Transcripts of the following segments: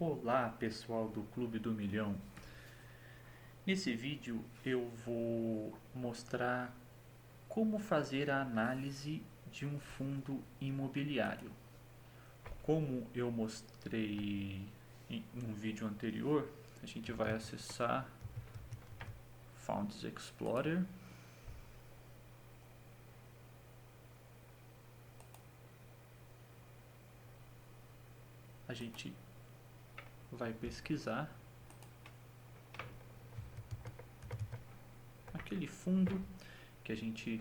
Olá pessoal do Clube do Milhão. Nesse vídeo eu vou mostrar como fazer a análise de um fundo imobiliário. Como eu mostrei em um vídeo anterior, a gente vai acessar Funds Explorer. A gente vai pesquisar aquele fundo que a gente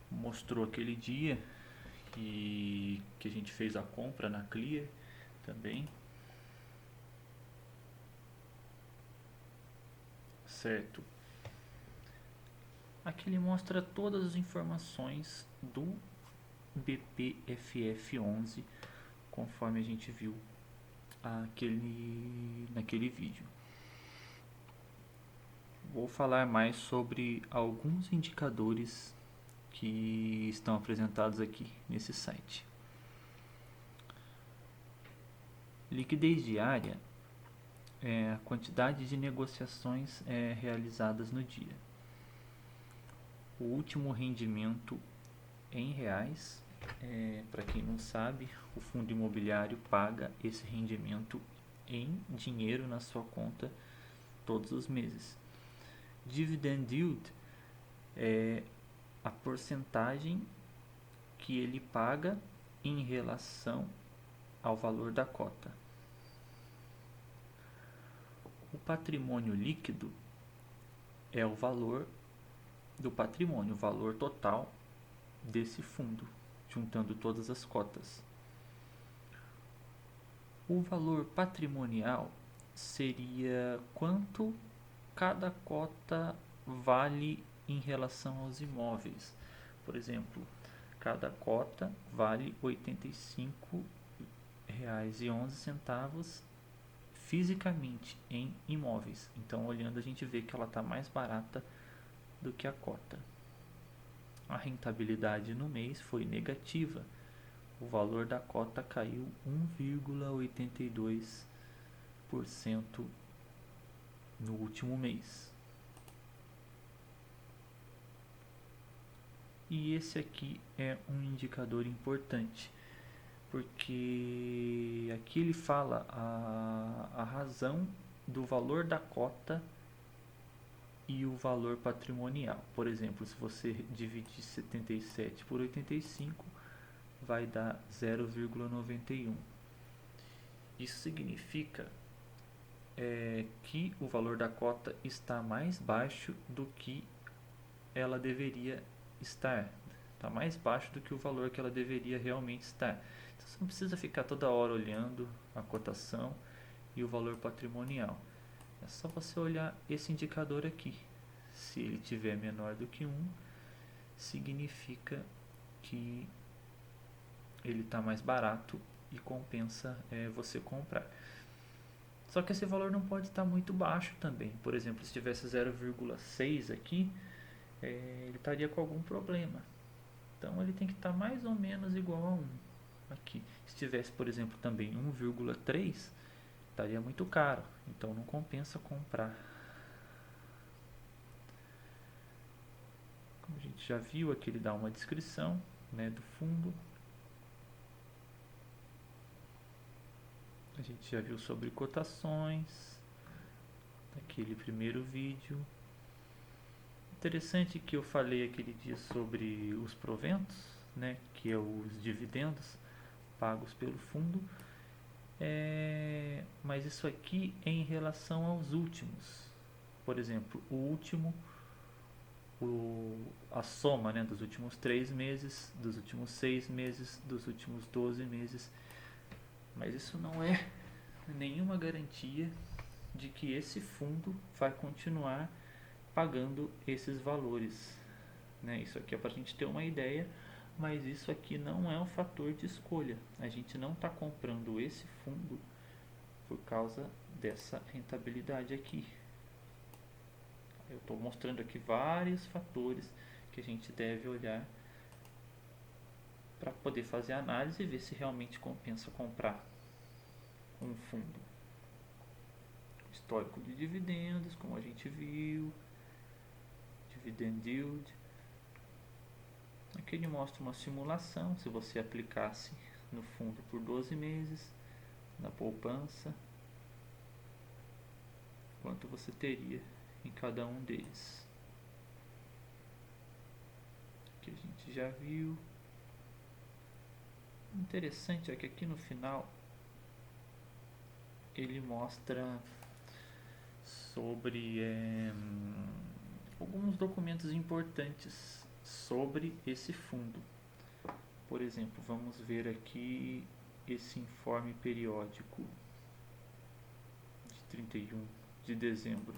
mostrou aquele dia e que a gente fez a compra na Clear também, certo? Aqui ele mostra todas as informações do BPFF11 conforme a gente viu naquele vídeo. Vou falar mais sobre alguns indicadores que estão apresentados aqui nesse site. Liquidez diária é a quantidade de negociações realizadas no dia. O último rendimento em reais, para quem não sabe, o fundo imobiliário paga esse rendimento em dinheiro na sua conta todos os meses. Dividend yield é a porcentagem que ele paga em relação ao valor da cota. O patrimônio líquido é o valor do patrimônio, o valor total desse fundo, juntando todas as cotas. O valor patrimonial seria quanto cada cota vale em relação aos imóveis. Por exemplo, cada cota vale R$ 85,11 fisicamente em imóveis. Então, olhando, a gente vê que ela está mais barata do que a cota. A rentabilidade no mês foi negativa. O valor da cota caiu 1,82% no último mês. E esse aqui é um indicador importante, porque aqui ele fala a razão do valor da cota e o valor patrimonial. Por exemplo, se você dividir 77 por 85, vai dar 0,91. Isso significa que o valor da cota está mais baixo do que ela deveria estar. Está mais baixo do que o valor que ela deveria realmente estar. Então você não precisa ficar toda hora olhando a cotação e o valor patrimonial. É só você olhar esse indicador aqui. Se ele tiver menor do que 1, significa que ele está mais barato e compensa você comprar. Só que esse valor não pode estar muito baixo também. Por exemplo, se tivesse 0,6 aqui, ele estaria com algum problema. Então ele tem que estar mais ou menos igual a 1 aqui. Se tivesse, por exemplo, também 1,3, estaria muito caro. Então não compensa comprar. Como a gente já viu, aqui ele dá uma descrição, do fundo. A gente já viu sobre cotações, naquele primeiro vídeo. Interessante que eu falei aquele dia sobre os proventos, que é os dividendos pagos pelo fundo. Mas isso aqui é em relação aos últimos. Por exemplo, o último, a soma dos últimos 3 meses, dos últimos 6 meses, dos últimos 12 meses. Mas isso não é nenhuma garantia de que esse fundo vai continuar pagando esses valores. Isso aqui é para a gente ter uma ideia, mas isso aqui não é um fator de escolha. A gente não está comprando esse fundo por causa dessa rentabilidade aqui. Eu estou mostrando aqui vários fatores que a gente deve olhar para poder fazer a análise e ver se realmente compensa comprar um fundo. histórico de dividendos, como a gente viu, dividend yield. Aqui ele mostra uma simulação, se você aplicasse no fundo por 12 meses, na poupança, quanto você teria em cada um deles. Aqui a gente já viu. Interessante é que aqui no final ele mostra sobre alguns documentos importantes sobre esse fundo. Por exemplo, vamos ver aqui esse informe periódico de 31 de dezembro.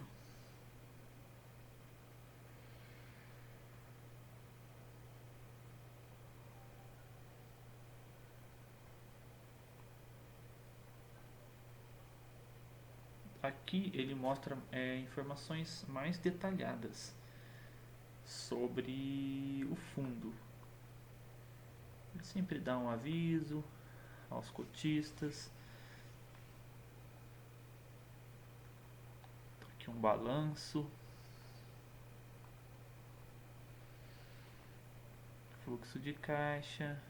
Aqui ele mostra informações mais detalhadas sobre o fundo. Ele sempre dá um aviso aos cotistas. Aqui um balanço, fluxo de caixa.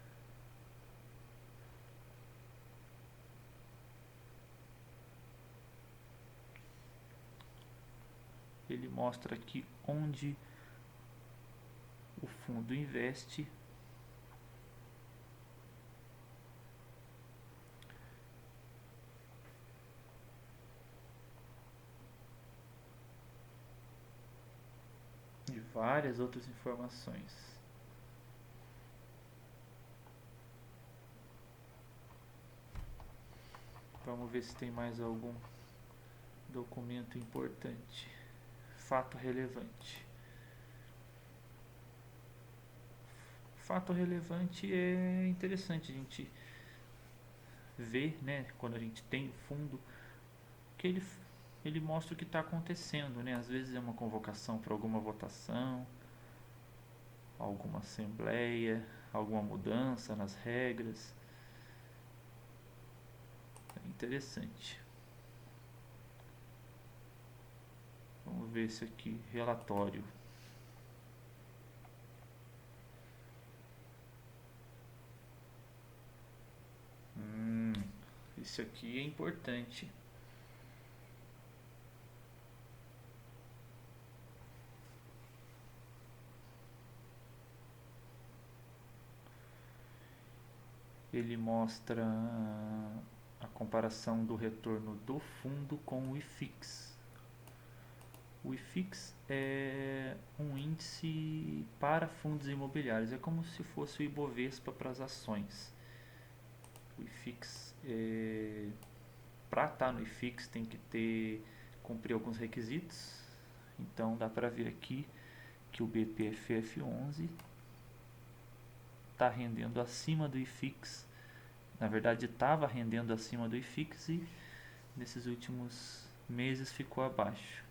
Ele mostra aqui onde o fundo investe. E várias outras informações. Vamos ver se tem mais algum documento importante. Fato relevante. Fato relevante é interessante a gente ver, né, quando a gente tem o fundo, que ele mostra o que está acontecendo, né? Às vezes é uma convocação para alguma votação, alguma assembleia, alguma mudança nas regras. É interessante. Vamos ver esse aqui, relatório. Esse aqui é importante. Ele mostra a comparação do retorno do fundo com o IFIX. O IFIX é um índice para fundos imobiliários, é como se fosse o Ibovespa para as ações. O IFIX, para estar no IFIX tem que cumprir alguns requisitos. Então dá para ver aqui que o BPFF11 está rendendo acima do IFIX. Na verdade estava rendendo acima do IFIX e nesses últimos meses ficou abaixo.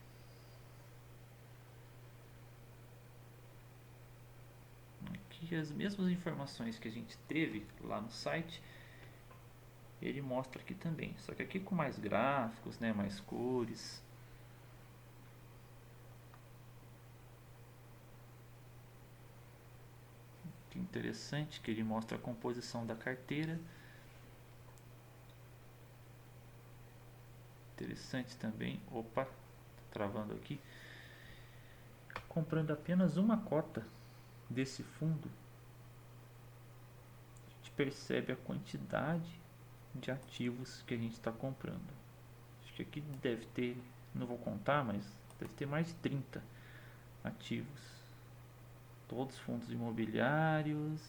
Aqui as mesmas informações que a gente teve lá no site, ele mostra aqui também, só que aqui com mais gráficos, né, mais cores. Que interessante que ele mostra a composição da carteira. Interessante também, opa, travando aqui. Comprando apenas uma cota desse fundo, a gente percebe a quantidade de ativos que a gente está comprando. Acho que aqui deve ter, não vou contar, mas deve ter mais de 30 ativos. Todos fundos imobiliários.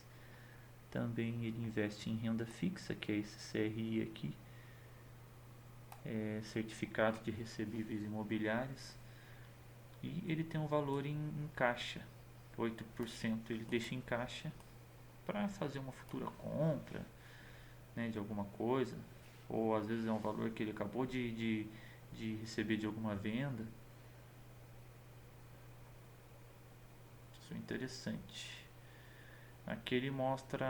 Também ele investe em renda fixa, que é esse CRI aqui, certificado de recebíveis imobiliários. E ele tem um valor em caixa, 8% ele deixa em caixa para fazer uma futura compra, né, de alguma coisa, ou às vezes é um valor que ele acabou de receber de alguma venda. Isso é interessante. Aqui ele mostra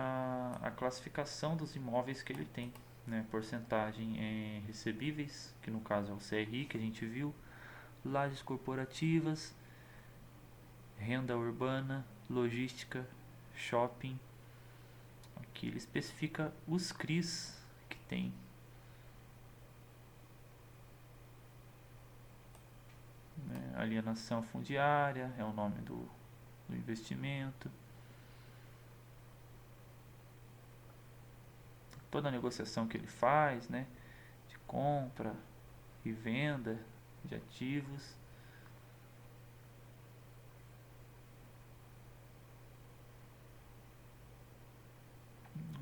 a classificação dos imóveis que ele tem né, porcentagem em recebíveis, que no caso é o CRI que a gente viu, lajes corporativas, renda urbana, logística, shopping. Aqui ele especifica os CRIs que tem. Né, alienação fundiária é o nome do investimento. Toda a negociação que ele faz, né, de compra e venda de ativos.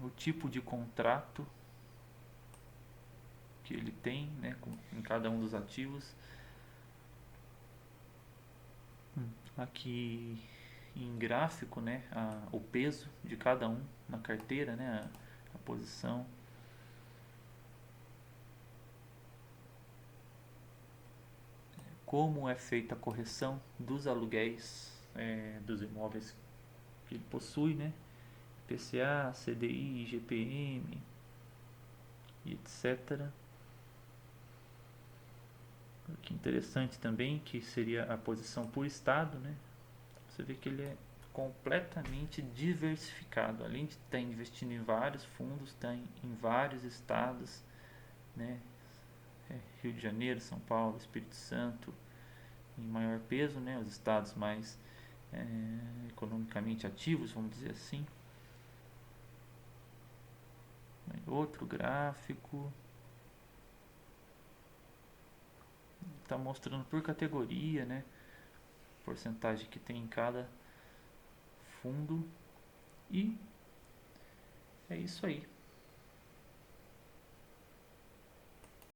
O tipo de contrato que ele tem, né, em cada um dos ativos. Aqui em gráfico, né, o peso de cada um na carteira, né, a posição. Como é feita a correção dos aluguéis dos imóveis que ele possui, né, IPCA, CDI, IGPM e etc. Que interessante também, que seria a posição por estado, né? Você vê que ele é completamente diversificado. Além de estar investindo em vários fundos, está em vários estados, né? Rio de Janeiro, São Paulo, Espírito Santo, em maior peso, né? Os estados mais economicamente ativos, vamos dizer assim. Outro gráfico está mostrando por categoria, né? Porcentagem que tem em cada fundo. E é isso aí.